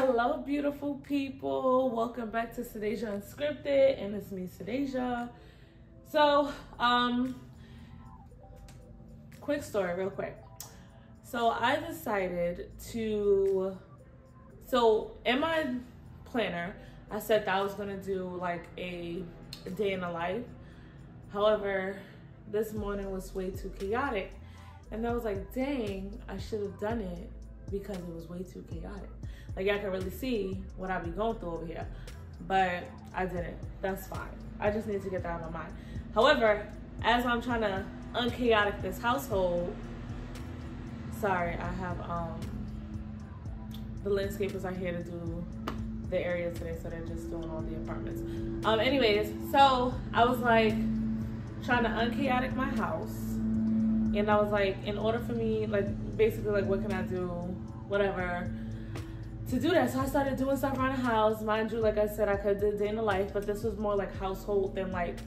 Hello, beautiful people. Welcome back to Sadeja Unscripted, and it's me, Sadeja. So, quick story, real quick. So I decided to, in my planner, I said that I was gonna do like a day in the life. However, this morning was way too chaotic. And I was like, dang, I should have done it because it was way too chaotic. Like, y'all can really see what I be going through over here. But I didn't. That's fine. I just need to get that out of my mind. However, as I'm trying to unchaotic this household, sorry, I have the landscapers are here to do the area today, so they're just doing all the apartments. Anyways, so I was like trying to unchaotic my house. And I was like, in order for me, like, basically, like, what can I do, whatever, to do that. So I started doing stuff around the house. Mind you, like I said, I could do day in the life, but this was more like household than like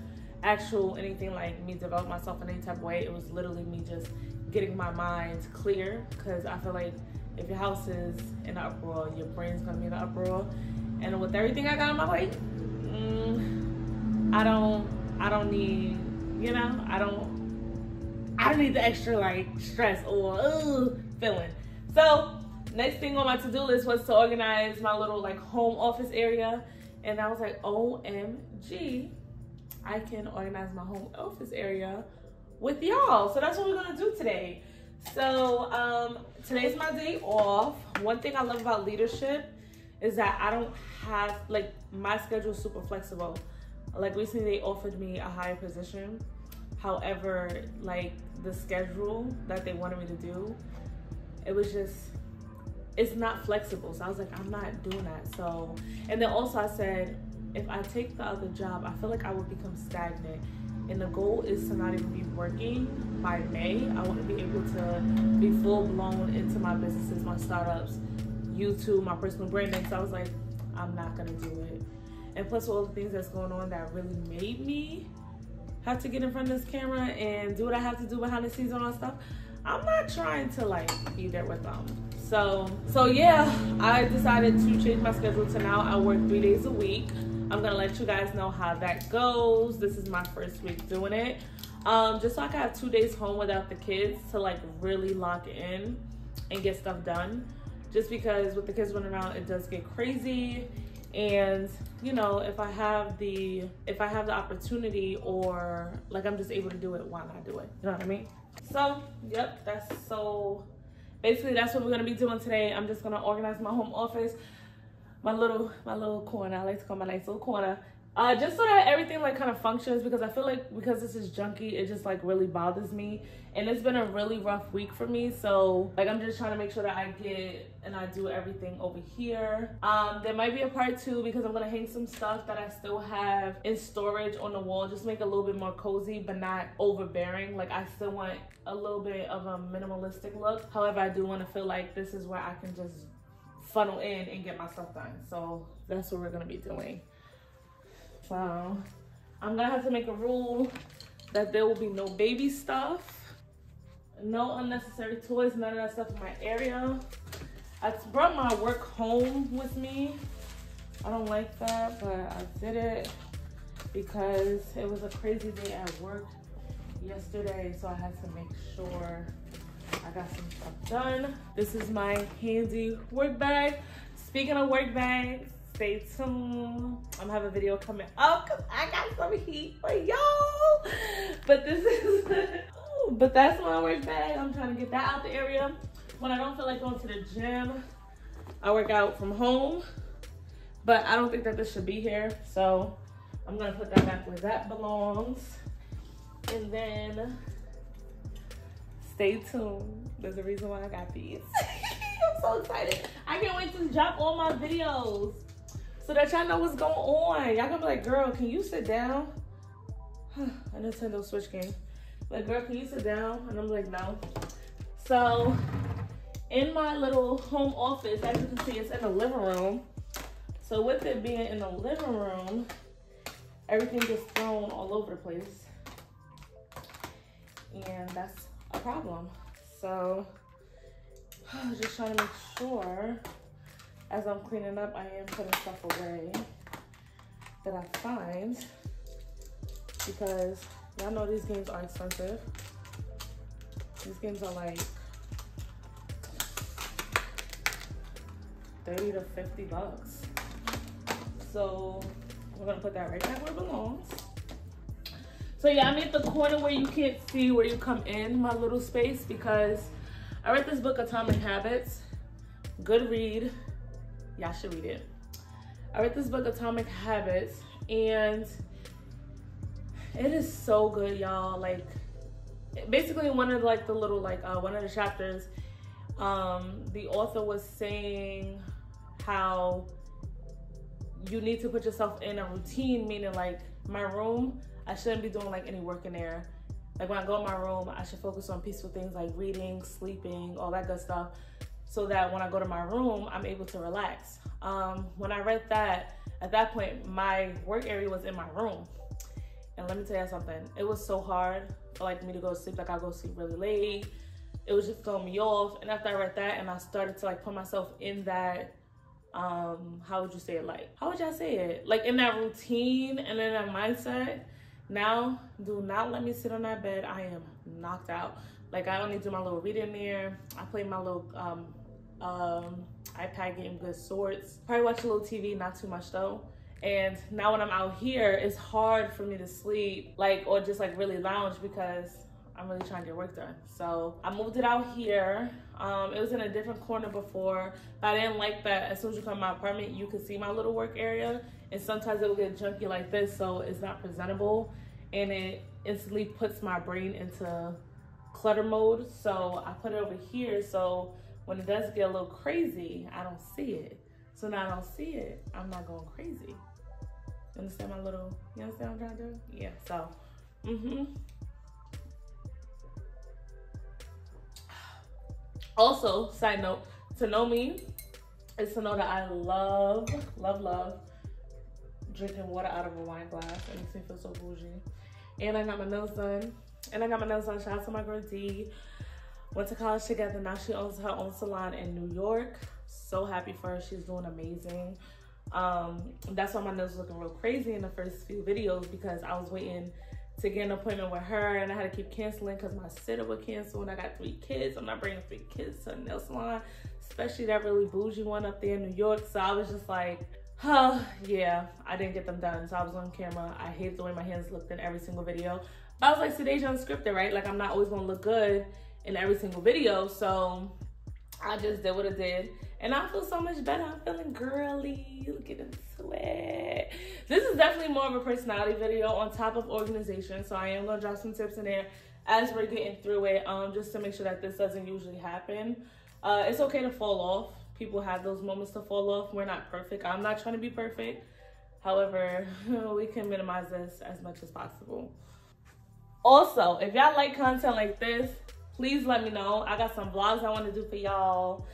actual anything like me develop myself in any type of way. It was literally me just getting my mind clear, because I feel like if your house is in an uproar, your brain's gonna be in an uproar. And with everything I got on my plate, I don't need, you know, I don't need the extra like stress or feeling. So next thing on my to-do list was to organize my little like home office area. And I was like, OMG, I can organize my home office area with y'all. So that's what we're gonna do today. So today's my day off. One thing I love about leadership is that I don't have, like, my schedule is super flexible. Like, recently they offered me a higher position. However, like, the schedule that they wanted me to do, it was just, it's not flexible. So I was like, I'm not doing that. So, and then also I said, if I take the other job, I feel like I would become stagnant. And the goal is to not even be working by May. I want to be able to be full blown into my businesses, my startups, YouTube, my personal branding. So I was like, I'm not gonna do it. And plus all the things that's going on that really made me have to get in front of this camera and do what I have to do behind the scenes and all that stuff, I'm not trying to like be there with them. So yeah, I decided to change my schedule to now I work 3 days a week. I'm gonna let you guys know how that goes. This is my first week doing it. Just so I can have 2 days home without the kids to like really lock in and get stuff done. Just because with the kids running around, it does get crazy. And you know, if I have the opportunity, or like I'm just able to do it, why not do it? You know what I mean? So yep, basically that's what we're gonna be doing today. I'm just gonna organize my home office, my little corner. I like to call my nice little corner. Just so that everything like kind of functions, because I feel like because this is junky, it just like really bothers me. And it's been a really rough week for me. So like I'm just trying to make sure that I get and I do everything over here. There might be a part 2 because I'm gonna hang some stuff that I still have in storage on the wall, just make it a little bit more cozy but not overbearing. Like I still want a little bit of a minimalistic look. However, I do want to feel like this is where I can just funnel in and get my stuff done. So that's what we're gonna be doing. So I'm gonna have to make a rule that there will be no baby stuff, no unnecessary toys, none of that stuff in my area. I brought my work home with me. I don't like that, but I did it because it was a crazy day at work yesterday, so I had to make sure I got some stuff done. This is my handy work bag. Speaking of work bags, stay tuned. I'm gonna have a video coming up because I got some heat for y'all. But but that's my work bag. I'm trying to get that out the area. When I don't feel like going to the gym, I work out from home. But I don't think that this should be here. So I'm gonna put that back where that belongs. And then stay tuned. There's a reason why I got these. I'm so excited. I can't wait to drop all my videos so that y'all know what's going on. Y'all gonna be like, girl, can you sit down? A Nintendo Switch game. Like, girl, can you sit down? And I'm like, no. So, in my little home office, as you can see, it's in the living room. So with it being in the living room, everything gets thrown all over the place. And that's a problem. So, just trying to make sure as I'm cleaning up, I am putting stuff away that I find, because y'all know these games are expensive. These games are like 30 to 50 bucks. So we're gonna put that right back where it belongs. So yeah, I made the corner where you can't see where you come in, my little space, because I read this book, Atomic Habits. Good read. Y'all should read it. I read this book, Atomic Habits, and it is so good, y'all. Like, basically one of like the little like one of the chapters, the author was saying how you need to put yourself in a routine, meaning like my room, I shouldn't be doing like any work in there. Like when I go in my room, I should focus on peaceful things like reading, sleeping, all that good stuff, so that when I go to my room, I'm able to relax. When I read that, at that point, my work area was in my room. And let me tell you something, it was so hard for like me to go to sleep. Like I go to sleep really late. It was just throwing me off. And after I read that and I started to like put myself in that, how would you say it? Like, how would y'all say it? Like in that routine and in that mindset, now do not let me sit on that bed. I am knocked out. Like I only do my little reading there. I play my little iPad game, good sorts. Probably watch a little TV, not too much though. And now when I'm out here, it's hard for me to sleep, like, or just like really lounge, because I'm really trying to get work done. So I moved it out here. It was in a different corner before, but I didn't like that as soon as you come to my apartment, you could see my little work area. And sometimes it will get junky like this, so it's not presentable. And it instantly puts my brain into clutter mode. So I put it over here, so when it does get a little crazy, I don't see it. So now I don't see it, I'm not going crazy. You understand my little, you understand what I'm trying to do? Yeah, so, Also, side note, to know me is to know that I love drinking water out of a wine glass. It makes me feel so bougie. And I got my nails done. Shout out to my girl D. Went to college together. Now she owns her own salon in New York. So happy for her. She's doing amazing. That's why my nails looking real crazy in the first few videos, because I was waiting to get an appointment with her and I had to keep canceling because my sitter would cancel, and I got 3 kids. I'm not bringing 3 kids to a nail salon, especially that really bougie one up there in New York. So I was just like, oh yeah, I didn't get them done. So I was on camera. I hate the way my hands looked in every single video. But I was like, today's unscripted, right? Like I'm not always gonna look good in every single video. So I just did what I did. And I feel so much better. I'm feeling girly. Look at the sweat. This is definitely more of a personality video on top of organization. So I am going to drop some tips in there as we're getting through it, just to make sure that this doesn't usually happen. It's okay to fall off. People have those moments to fall off. We're not perfect. I'm not trying to be perfect. However, we can minimize this as much as possible. Also, if y'all like content like this, please let me know. I got some vlogs I want to do for y'all.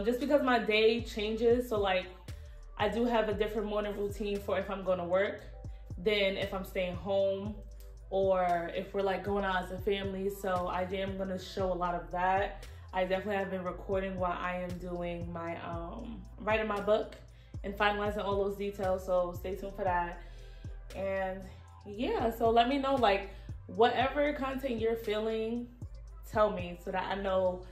Just because my day changes, so like I do have a different morning routine for if I'm going to work than if I'm staying home, or if we're like going out as a family. So I am going to show a lot of that. I definitely have been recording while I am doing my writing my book and finalizing all those details, so stay tuned for that. And yeah, so let me know, like, whatever content you're feeling, tell me so that I know.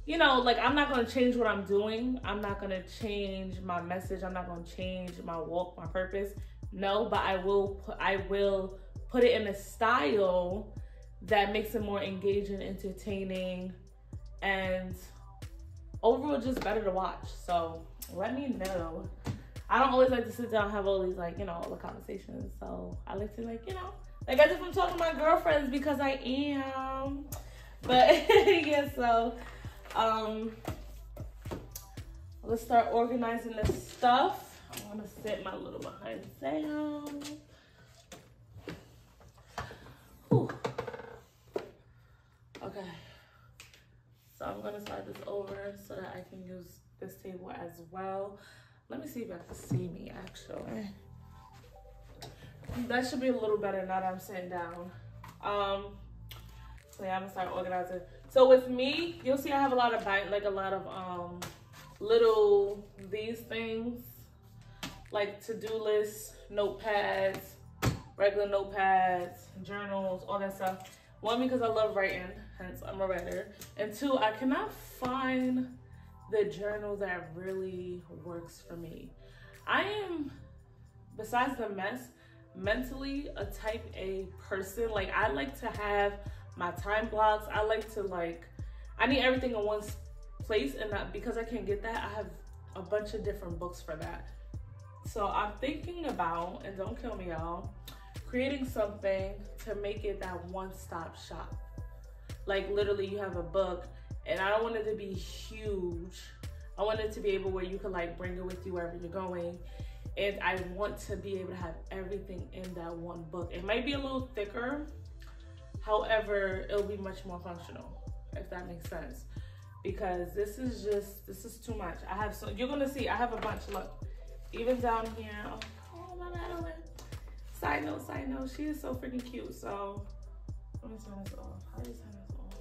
You know, like, I'm not going to change what I'm doing. I'm not going to change my message. I'm not going to change my walk, my purpose. No, but I will put it in a style that makes it more engaging, entertaining, and overall just better to watch. So let me know. I don't always like to sit down and have all these, like, you know, all the conversations. So I like to, like, you know, like, as if I'm talking to my girlfriends, because I am. But yeah, so let's start organizing this stuff. I'm gonna sit my little behind down. Whew. Okay, so I'm gonna slide this over so that I can use this table as well. Let me see if I can see me, actually. That should be a little better now that I'm sitting down. So yeah, I'm gonna start organizing. So with me, you'll see I have a lot of these things, like to-do lists, notepads, regular notepads, journals, all that stuff. One, because I love writing, hence I'm a writer. And two, I cannot find the journal that really works for me. I am, besides the mess, mentally a type A person. Like, I like to have my time blocks. I like to I need everything in one place, and because I can't get that, I have a bunch of different books for that. So I'm thinking about, and don't kill me y'all, creating something to make it that one-stop shop. Like, literally you have a book, and I don't want it to be huge. I want it to be able where you can bring it with you wherever you're going. And I want to be able to have everything in that one book. It might be a little thicker, however, it'll be much more functional, if that makes sense. Because this is too much. You're gonna see, I have a bunch. Look, even down here. Oh, my Madeline. Side note, she is so freaking cute. So let me turn this off. How do you turn this off?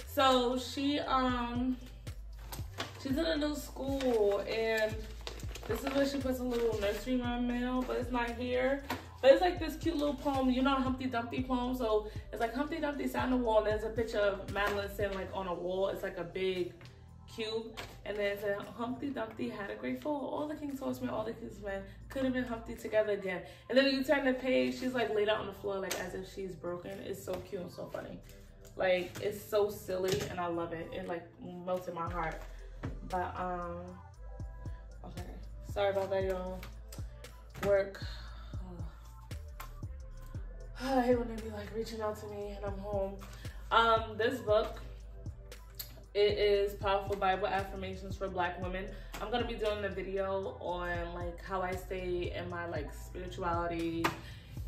So she's in a new school, and this is where she puts a little nursery rhyme mail, but it's not here. But it's like this cute little poem, you know, Humpty Dumpty poem. So it's like Humpty Dumpty sat on the wall, and there's a picture of Madeline sitting on a wall. It's like a big cube, and then it said, Humpty Dumpty had a great fall. All the king's horsemen, all the king's men could have been Humpty together again. And then you turn the page, she's laid out on the floor, as if she's broken. It's so cute and so funny. It's so silly, and I love it. It melted my heart. But okay, sorry about that, y'all. Work. I hate when they be reaching out to me and I'm home. This book, it is Powerful Bible Affirmations for Black Women. I'm gonna be doing a video on how I stay in my spirituality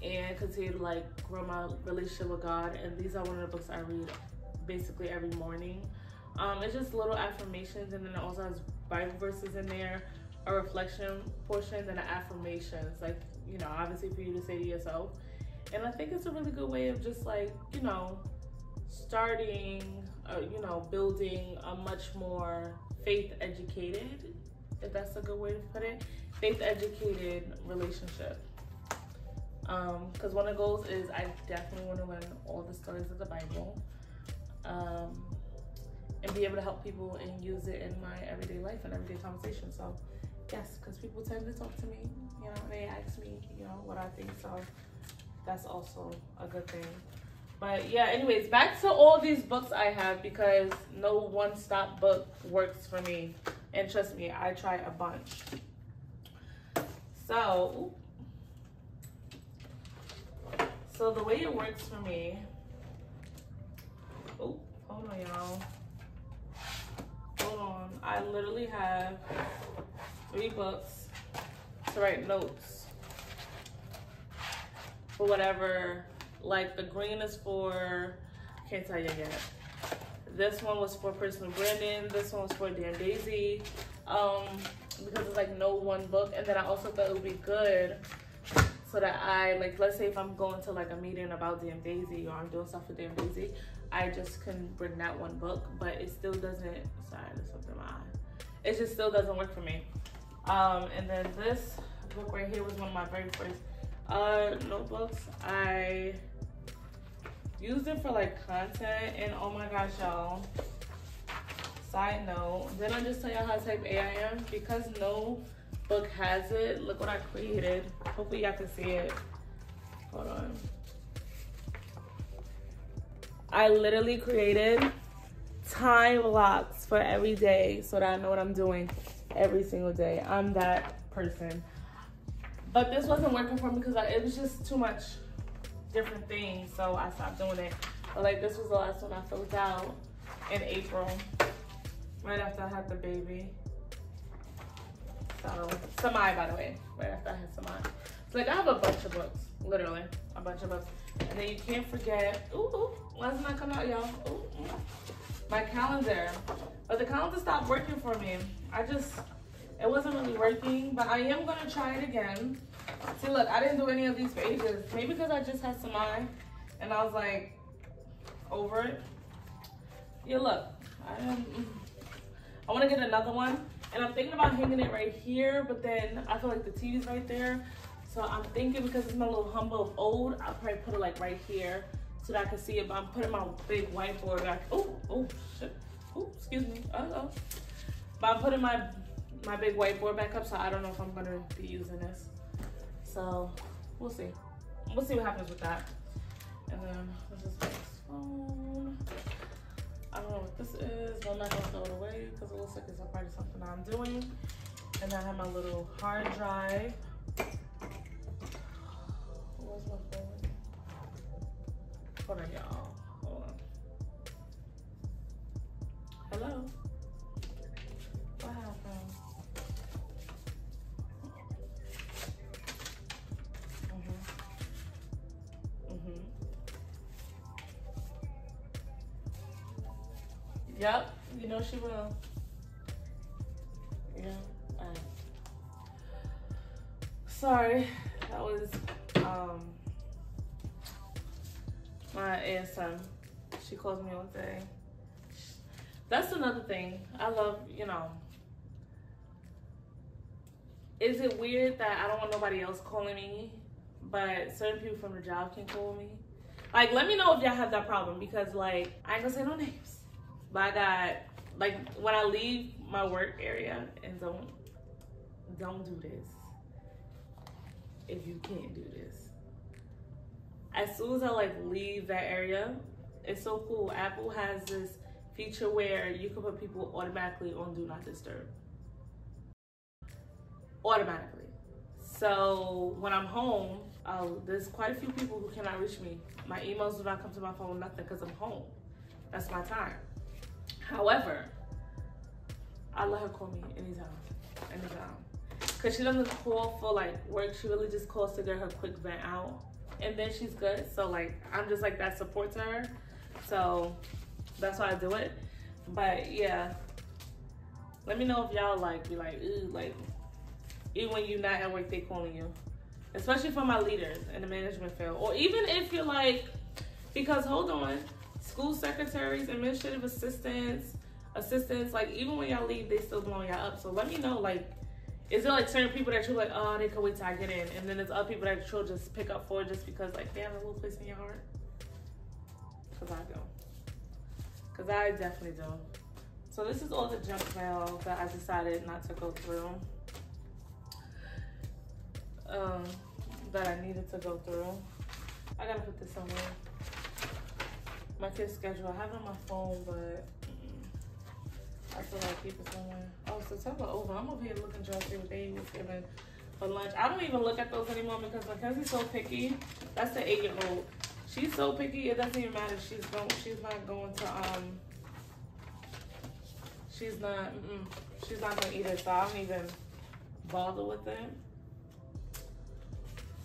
and continue to grow my relationship with God. And these are one of the books I read basically every morning. It's just little affirmations, and then it also has Bible verses in there, a reflection portion, and an affirmations, obviously for you to say to yourself. And I think it's a really good way of just starting, building a much more faith-educated, if that's a good way to put it, faith-educated relationship. Because one of the goals is I definitely want to learn all the stories of the Bible, and be able to help people and use it in my everyday life and everyday conversation. So yes, because people tend to talk to me, and they ask me, what I think. So that's also a good thing. But yeah, anyways, back to all these books I have, because no one-stop book works for me. And trust me, I try a bunch. So the way it works for me, hold on, y'all. Hold on. I literally have 3 books to write notes for whatever. The green is for, I can't tell you yet. This one was for personal branding. This one was for Damn Daisy. Because it's no one book. And then I also thought it would be good so that I, let's say if I'm going to a meeting about Damn Daisy, or I'm doing stuff for Damn Daisy, I just can bring that one book, but it still doesn't, sorry, there's something in my eye. It just still doesn't work for me. And then this book right here was one of my very first notebooks. I used it for content, and oh my gosh, y'all, side note, didn't I just tell y'all how type A I am? Because no book has it, look what I created. Hopefully y'all can see it. Hold on. I literally created time blocks for every day so that I know what I'm doing every single day. I'm that person. But this wasn't working for me because it was just too much different things, so I stopped doing it. But this was the last one I filled out in April, right after I had the baby. So, Samai, by the way, right after I had Samai. So I have a bunch of books, literally, a bunch of books. And then you can't forget, why doesn't that come out, y'all? My calendar. But the calendar stopped working for me. It wasn't really working, but I am gonna try it again. See, look, I didn't do any of these pages. Maybe because I just had Samai, and I was over it. Yeah, look, I want to get another one, And I'm thinking about hanging it right here, but then I feel like the TV's right there. So I'm thinking because it's my little humble of old, I'll probably put it like right here so that I can see it. But I'm putting my big whiteboard back. Oh, shit. Oh, excuse me. Uh-oh. But I'm putting my big whiteboard back up, so I don't know if I'm gonna be using this. So we'll see. We'll see what happens with that. And then this is my phone. I don't know what this is, but I'm not gonna throw it away because it looks like it's a part of something I'm doing. And I have my little hard drive. Where's my phone? Hold on, y'all. Hold on. Hello? What happened? Yep, you know she will. Yeah, alright. Sorry, that was my ASM. She calls me all day. That's another thing. I love, you know. Is it weird that I don't want nobody else calling me, but certain people from the job can call me? Like, let me know if y'all have that problem, because like, I ain't gonna say no names. But I got, like, when I leave my work area, and don't do this if you can't do this. As soon as I like leave that area, it's so cool. Apple has this feature where you can put people automatically on Do Not Disturb. Automatically. So when I'm home, there's quite a few people who cannot reach me. My emails do not come to my phone, nothing, because I'm home. That's my time. However, I let her call me anytime. Because she doesn't call for like work, she really just calls to get her quick vent out. And then she's good. So like, I'm just like that support to her. So that's why I do it. But yeah, let me know if y'all like be like, ooh, like, even when you're not at work, they calling you. Especially for my leaders in the management field. Or even if you're like, because hold on, school secretaries, administrative assistants, like even when y'all leave, they still blowing y'all up. So let me know, like, is there like certain people that you're like, oh, they can wait till I get in? And then there's other people that you'll just pick up for just because like they have a little place in your heart? Because I do. Because I definitely do. So this is all the junk mail that I decided not to go through. That I needed to go through. I gotta put this somewhere. My kid's schedule, I have it on my phone, but I feel like keep it somewhere. Oh, September over. I'm over here looking to see what they was giving for lunch. I don't even look at those anymore because Mackenzie's so picky. That's the 8-year-old. She's so picky, it doesn't even matter. She's not going to she's not gonna eat it, so I don't even bother with it.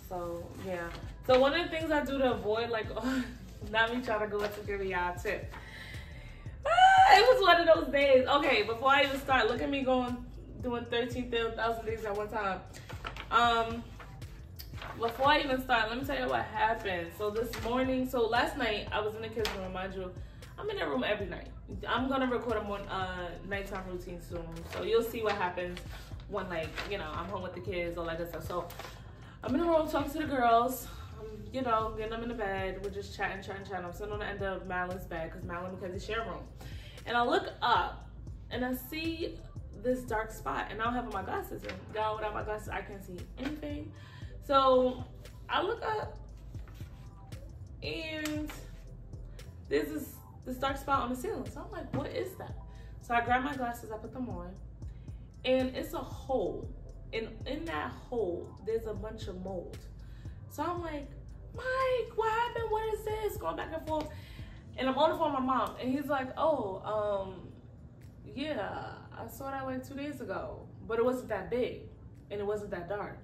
So yeah. So one of the things I do to avoid, like, not me trying to go into giving y'all a tip. It was one of those days. Okay, before I even start, look at me doing 13,000 days at one time. Before I even start, let me tell you what happened. So this morning, so last night, I was in the kids' room, mind you. I'm in that room every night. I'm gonna record a nighttime routine soon. So you'll see what happens when, like, you know, I'm home with the kids, all that good stuff. So I'm in the room talking to the girls. You know, getting them in the bed. We're just chatting. I'm sitting on the end of Madeline's bed because Madeline and Mackenzie share a room. And I look up and I see this dark spot, and I don't have on my glasses. And y'all, without my glasses, I can't see anything. So I look up and there's this dark spot on the ceiling. So I'm like, what is that? So I grab my glasses, I put them on, and it's a hole. And in that hole, there's a bunch of mold. So I'm like, Mike, what happened? What is this? Going back and forth. And I'm on the phone with my mom, and he's like, oh, yeah, I saw that like 2 days ago, but it wasn't that big, and it wasn't that dark.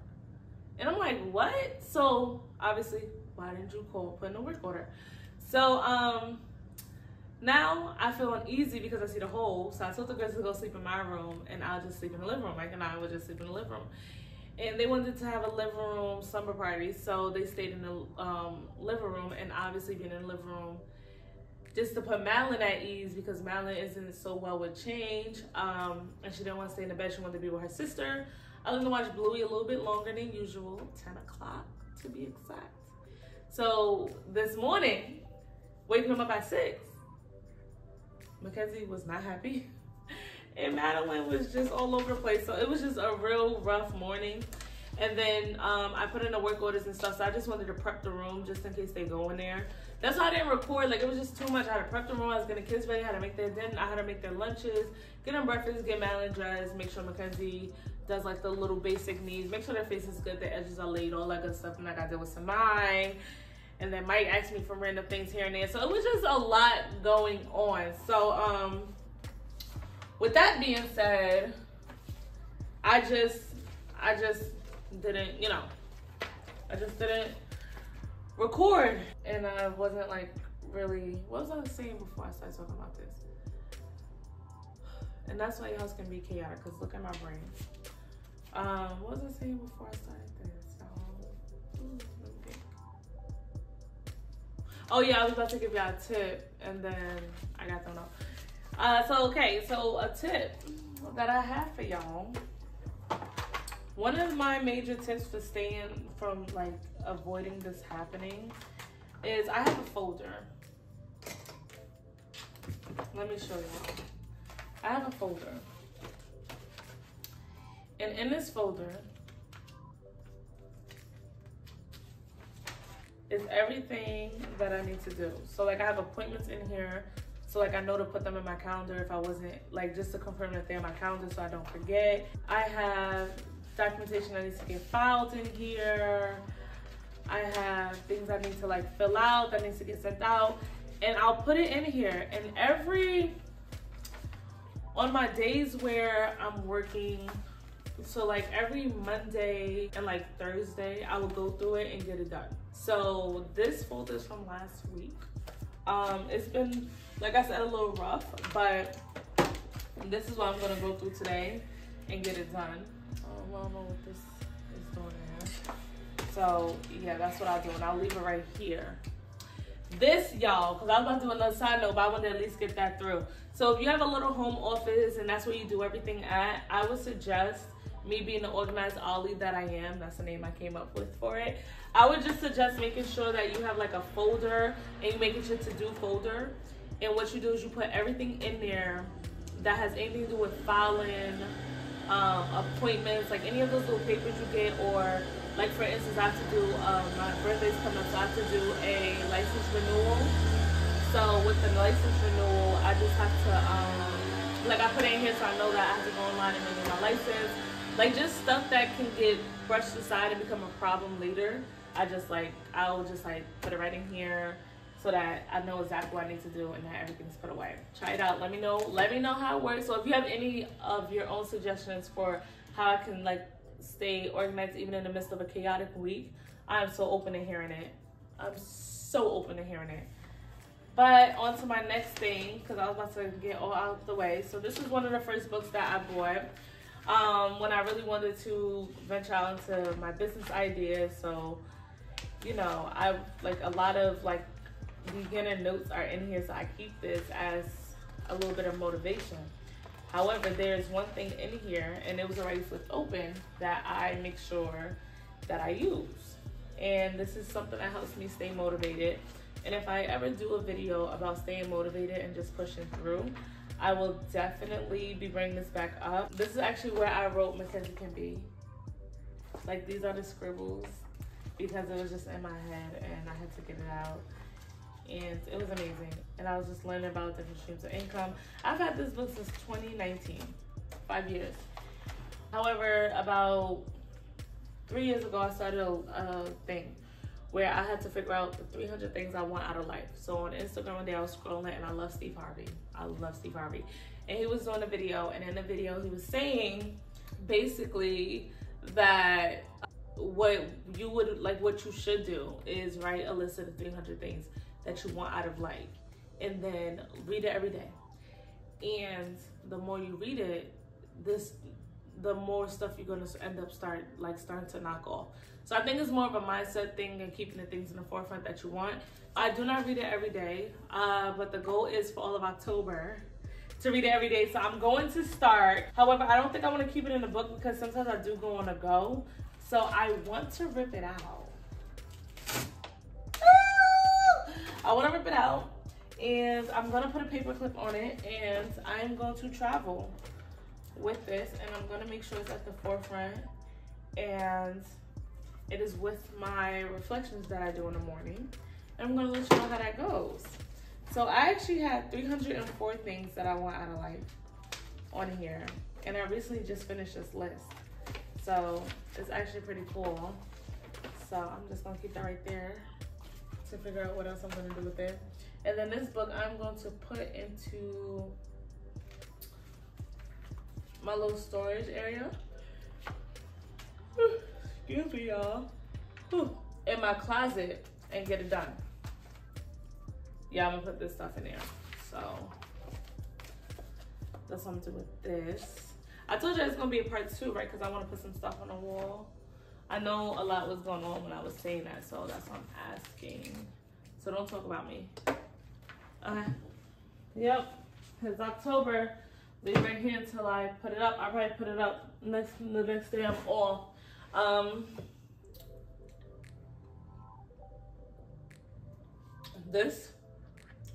And I'm like, what? So obviously, why didn't you call, put in a work order? So now I feel uneasy because I see the hole. So I told the girls to go sleep in my room, and I'll just sleep in the living room. Mike and I would just sleep in the living room. And they wanted to have a living room slumber party, so they stayed in the living room. And obviously being in the living room, just to put Madeline at ease, because Madeline isn't so well with change, and she didn't want to stay in the bed. She wanted to be with her sister. I was gonna watch Bluey a little bit longer than usual, 10 o'clock to be exact. So this morning, waking him up at 6, Mackenzie was not happy, and Madeline was just all over the place. So it was just a real rough morning. And then I put in the work orders and stuff, so I just wanted to prep the room just in case they go in there. That's why I didn't record. Like, it was just too much. I had to prep the room. I was getting kids ready. I had to make their dinner. I had to make their lunches, get them breakfast, get Madeline dressed, make sure Mackenzie does like the little basic needs, make sure their face is good, the edges are laid, all that good stuff. And I got to deal with some mine. And then Mike asked me for random things here and there. So it was just a lot going on. So with that being said, I just didn't, you know, I just didn't record. And I wasn't like really, what was I saying before I started talking about this? And that's why your house can be chaotic, because look at my brain. What was I saying before I started this? Let me think. Oh yeah, I was about to give y'all a tip, and then I got thrown off. So a tip that I have for y'all. One of my major tips for staying from like avoiding this happening is I have a folder. Let me show y'all. I have a folder. And in this folder is everything that I need to do. So like I have appointments in here. So like I know to put them in my calendar if I wasn't, like just to confirm that they're in my calendar so I don't forget. I have documentation that needs to get filed in here. I have things I need to like fill out that needs to get sent out. And I'll put it in here. And on my days where I'm working, so like every Monday and like Thursday, I will go through it and get it done. So this folder is from last week. It's been, like I said, a little rough, but this is what I'm gonna go through today and get it done. I don't know what this is doing there. So yeah, that's what I'll do, and I'll leave it right here. This, y'all, because I was about to do another side note, but I wanted to at least get that through. So if you have a little home office and that's where you do everything at, I would suggest, me being the organized Ollie that I am, that's the name I came up with for it, I would just suggest making sure that you have like a folder, and you make it your to-do folder. And what you do is you put everything in there that has anything to do with filing, appointments, like any of those little papers you get, or like for instance, I have to do, my birthday's coming up, so I have to do a license renewal. So with the license renewal, I just have to, like I put it in here so I know that I have to go online and renew my license. Like just stuff that can get brushed aside and become a problem later. I'll just like put it right in here so that I know exactly what I need to do and that everything's put away. Try it out, let me know how it works. So if you have any of your own suggestions for how I can like stay organized even in the midst of a chaotic week, I'm so open to hearing it. I'm so open to hearing it. But on to my next thing, because I was about to get all out of the way. So this is one of the first books that I bought when I really wanted to venture out into my business ideas. So, you know, I like a lot of like beginner notes are in here, so I keep this as a little bit of motivation. However, there's one thing in here, and it was already flipped open, that I make sure that I use. And this is something that helps me stay motivated. And if I ever do a video about staying motivated and just pushing through, I will definitely be bringing this back up. This is actually where I wrote Mackenzie Can Be. Like, these are the scribbles because it was just in my head and I had to get it out. And it was amazing. And I was just learning about different streams of income. I've had this book since 2019, 5 years. However, about 3 years ago, I started a thing where I had to figure out the 300 things I want out of life. So on Instagram one day I was scrolling and I love Steve Harvey. I love Steve Harvey. And he was doing a video, and in the video he was saying basically that what you should do is write a list of the 300 things that you want out of life, and then read it every day. And the more you read it, the more stuff you're gonna end up starting to knock off. So I think it's more of a mindset thing and keeping the things in the forefront that you want. I do not read it every day, but the goal is for all of October to read it every day. So I'm going to start. However, I don't think I want to keep it in the book because sometimes I do go on a go. So I want to rip it out. I want to rip it out, and I'm going to put a paper clip on it, and I'm going to travel with this, and I'm going to make sure it's at the forefront, and it is with my reflections that I do in the morning. And I'm going to let you know how that goes. So I actually had 304 things that I want out of life on here, and I recently just finished this list. So it's actually pretty cool. So I'm just going to keep that right there to figure out what else I'm going to do with it. And then this book I'm going to put into my little storage area. Excuse me, y'all. In my closet and get it done. Yeah, I'm gonna put this stuff in there. So that's what I'm doing with this. I told you it's gonna be a part 2, right? Because I want to put some stuff on the wall. I know a lot was going on when I was saying that, so that's what I'm asking. So don't talk about me. Yep, it's October. Leave right here until I put it up. I'll probably put it up the next day I'm off. This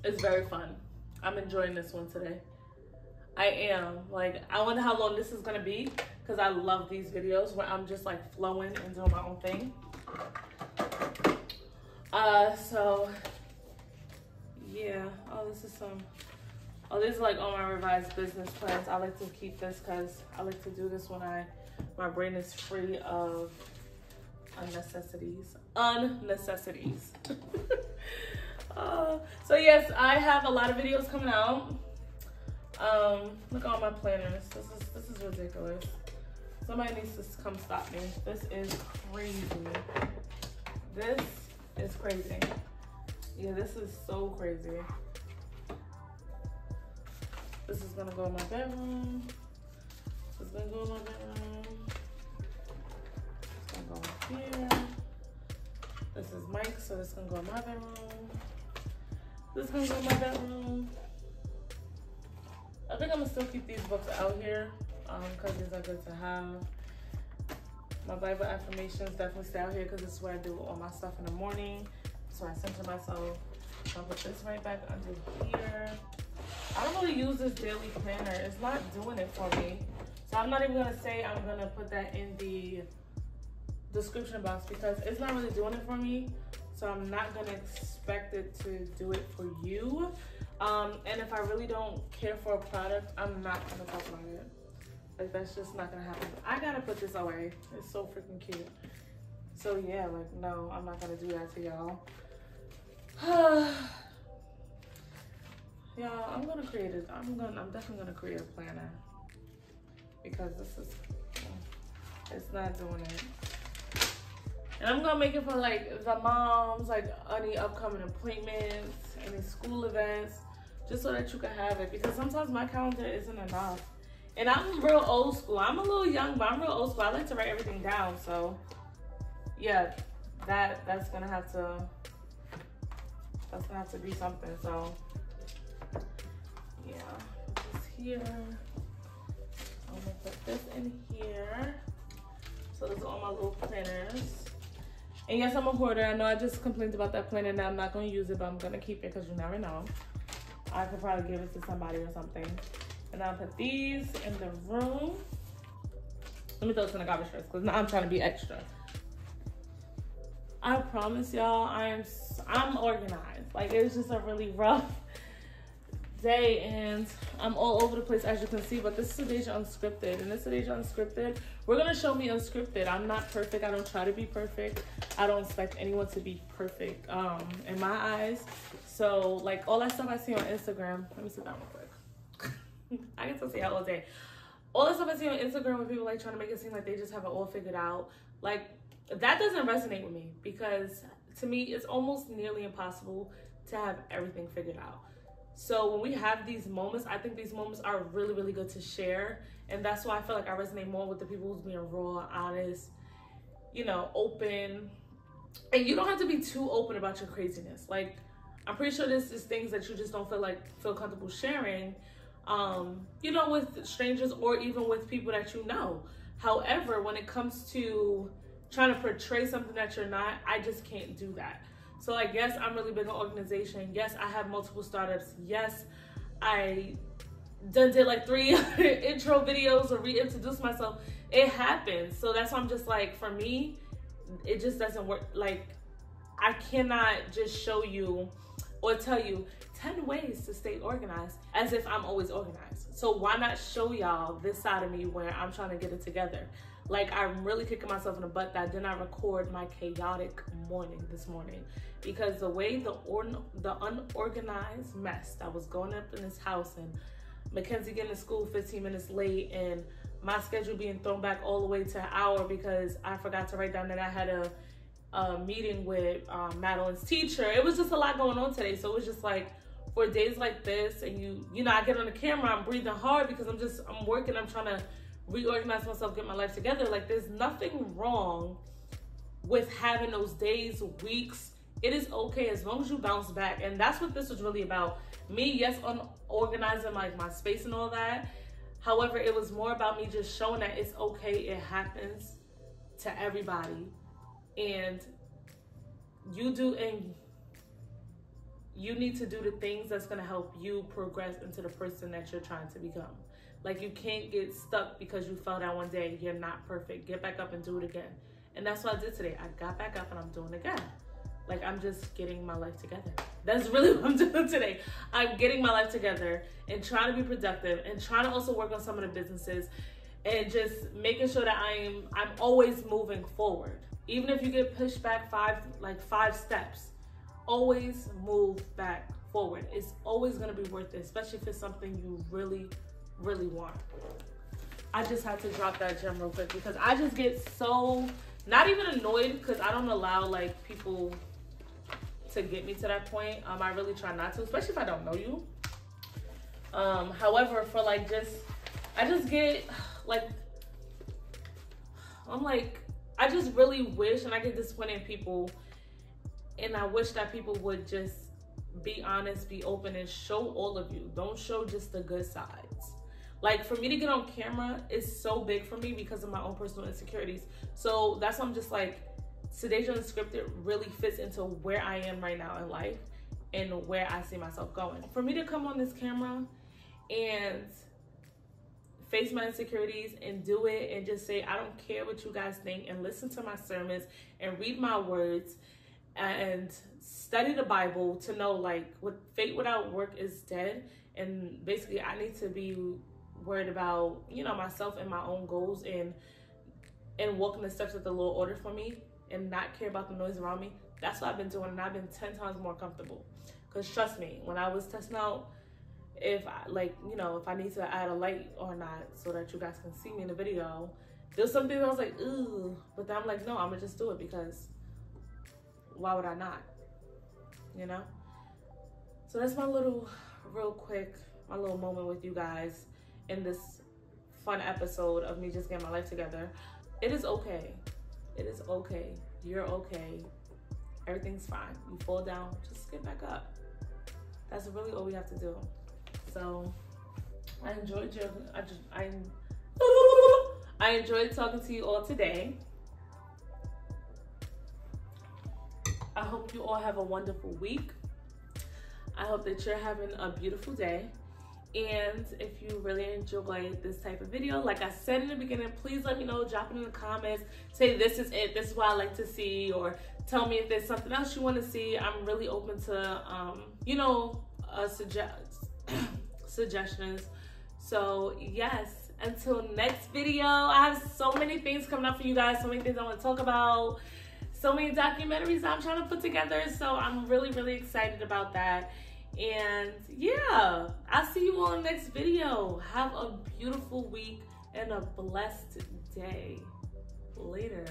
is very fun. I'm enjoying this one today. I am. Like, I wonder how long this is gonna be, because I love these videos where I'm just like flowing and doing my own thing. So yeah. This is like all my revised business plans. I like to keep this because I like to do this when my brain is free of unnecessities. So yes, I have a lot of videos coming out. Look at all my planners. This is ridiculous. Somebody needs to come stop me. This is crazy. This is crazy. Yeah, this is so crazy. This is gonna go in my bedroom. This is gonna go in my bedroom. It's gonna go in here. This is Mike, so this is gonna go in my bedroom. This is gonna go in my bedroom. I think I'm gonna still keep these books out here because these are good to have. My Bible affirmations definitely stay out here because this is where I do all my stuff in the morning. So I center myself. So I'll put this right back under here. I don't really use this daily planner. It's not doing it for me. So I'm not even gonna say I'm gonna put that in the description box because it's not really doing it for me. So I'm not gonna expect it to do it for you. And if I really don't care for a product, I'm not gonna talk about it. Like, that's just not gonna happen. I gotta put this away. It's so freaking cute. So yeah, like, no, I'm not gonna do that to y'all. Y'all, I'm definitely gonna create a planner because it's not doing it. And I'm gonna make it for like the moms, like any upcoming appointments, any school events, just so that you can have it. Because sometimes my calendar isn't enough. And I'm real old school. I'm a little young, but I'm real old school. I like to write everything down. So yeah, that's gonna have to be something. So yeah, put this here. I'm gonna put this in here. So those are all my little planners. And yes, I'm a hoarder. I know I just complained about that planner. Now I'm not going to use it, but I'm going to keep it because you never know. I could probably give it to somebody or something. And I'll put these in the room. Let me throw this in the garbage first because now I'm trying to be extra. I promise y'all, I'm organized. Like, it was just a really rough day and I'm all over the place, as you can see, but this is Deja Unscripted, and this is Deja Unscripted. We're gonna show me unscripted. I'm not perfect. I don't try to be perfect. I don't expect anyone to be perfect in my eyes. So like all that stuff I see on Instagram, let me sit down real quick. I can still see all day. All that stuff I see on Instagram where people like trying to make it seem like they just have it all figured out, like that doesn't resonate with me, because to me it's almost nearly impossible to have everything figured out. So when we have these moments, I think these moments are really, really good to share. And that's why I feel like I resonate more with the people who's being raw, honest, you know, open. And you don't have to be too open about your craziness. Like, I'm pretty sure this is things that you just don't feel comfortable sharing, you know, with strangers or even with people that you know. However, when it comes to trying to portray something that you're not, I just can't do that. So I guess I'm really big on organization. Yes, I have multiple startups. Yes, I did like 3 intro videos or reintroduce myself. It happens. So that's why I'm just like, for me, it just doesn't work. Like, I cannot just show you or tell you 10 ways to stay organized as if I'm always organized. So why not show y'all this side of me where I'm trying to get it together? Like, I'm really kicking myself in the butt that I did not record my chaotic morning this morning, because the way the unorganized mess that was going up in this house, and Mackenzie getting to school 15 minutes late, and my schedule being thrown back all the way to an hour because I forgot to write down that I had a meeting with Madeline's teacher. It was just a lot going on today. So it was just like, for days like this, and you know, I get on the camera, I'm breathing hard because I'm working, I'm trying to reorganize myself, get my life together. Like, there's nothing wrong with having those days, weeks. It is okay as long as you bounce back. And that's what this was really about. Me, yes, on organizing like my space and all that. However, it was more about me just showing that it's okay. It happens to everybody. And you need to do the things that's going to help you progress into the person that you're trying to become. Like, you can't get stuck because you fell down one day. You're not perfect. Get back up and do it again. And that's what I did today. I got back up and I'm doing it again. Like, I'm just getting my life together. That's really what I'm doing today. I'm getting my life together and trying to be productive and trying to also work on some of the businesses and just making sure that I'm always moving forward. Even if you get pushed back 5 steps, always move back forward. It's always gonna be worth it, especially if it's something you really, really want. I just had to drop that gem real quick because I just get so, not even annoyed, because I don't allow like people to get me to that point. I really try not to, especially if I don't know you. However, for like I just get like, I'm like, I just really wish, and I get disappointed in people, and I wish that people would just be honest, be open, and show all of you. Don't show just the good sides. Like, for me to get on camera is so big for me because of my own personal insecurities. So that's why I'm just like, Today's Unscripted really fits into where I am right now in life and where I see myself going. For me to come on this camera and face my insecurities and do it and just say, I don't care what you guys think, and listen to my sermons and read my words and study the Bible to know, like, what faith without work is dead. And basically I need to be worried about, you know, myself and my own goals and walking the steps that the Lord ordered for me and not care about the noise around me. That's what I've been doing, and I've been 10 times more comfortable. Because trust me, when I was testing out if I need to add a light or not so that you guys can see me in the video, there's something that I was like, ooh, but then I'm like, no, I'm gonna just do it, because why would I not, you know? So that's my little, real quick, my little moment with you guys in this fun episode of me just getting my life together. It is okay. It is okay. You're okay. Everything's fine. You fall down, just get back up. That's really all we have to do. So I enjoyed talking to you all today. I hope you all have a wonderful week. I hope that you're having a beautiful day. And if you really enjoyed this type of video, like I said in the beginning, please let me know, drop it in the comments, say this is it, this is what I like to see, or tell me if there's something else you want to see. I'm really open to, suggestions. So yes, until next video, I have so many things coming up for you guys, so many things I want to talk about, so many documentaries I'm trying to put together. So I'm really, really excited about that. And yeah, I'll see you all in the next video. Have a beautiful week and a blessed day. Later.